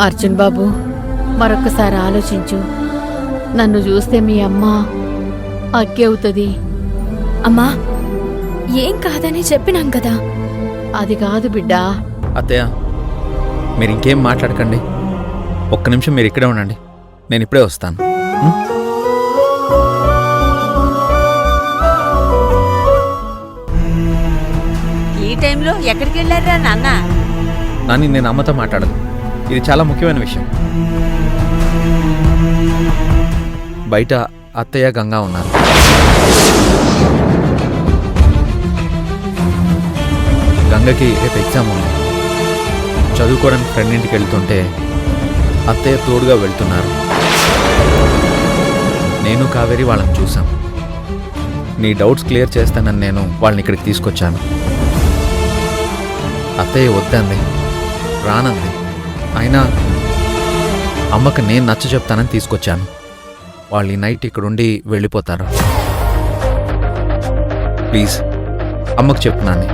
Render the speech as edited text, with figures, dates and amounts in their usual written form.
అర్జున్ బాబు, మరొక్కసారి ఆలోచించు. నన్ను చూస్తే మీ అమ్మ అగ్గి అవుతుంది. అమ్మా, ఏం కాదని చెప్పినాం కదా. అది కాదు బిడ్డా. అత్తయ్య, మీరు ఇంకేం మాట్లాడకండి. ఒక్క నిమిషం మీరు ఇక్కడే ఉండండి, నేను ఇప్పుడే వస్తాను. ఈ టైంలో ఎక్కడికి వెళ్ళారా నాన్న? నాని, నేను అమ్మతో మాట్లాడదు. ఇది చాలా ముఖ్యమైన విషయం. బయట అత్తయ్య గంగా ఉన్నారు. గంగకి రేపు ఎగ్జామ్ ఉంది. చదువుకోవడానికి ఫ్రెండ్ ఇంటికి వెళ్తుంటే అత్తయ్య తోడుగా వెళ్తున్నారు. నేను కావేరి వాళ్ళని చూసాం. నీ డౌట్స్ క్లియర్ చేస్తానని నేను వాళ్ళని ఇక్కడికి తీసుకొచ్చాను. అత్తయ్య వద్దంది, రానంది. అయినా అమ్మకు నేను నచ్చ చెప్తానని తీసుకొచ్చాను. వాళ్ళు ఈ నైట్ ఇక్కడుండి వెళ్ళిపోతారు. ప్లీజ్ అమ్మకు చెప్పు నాని.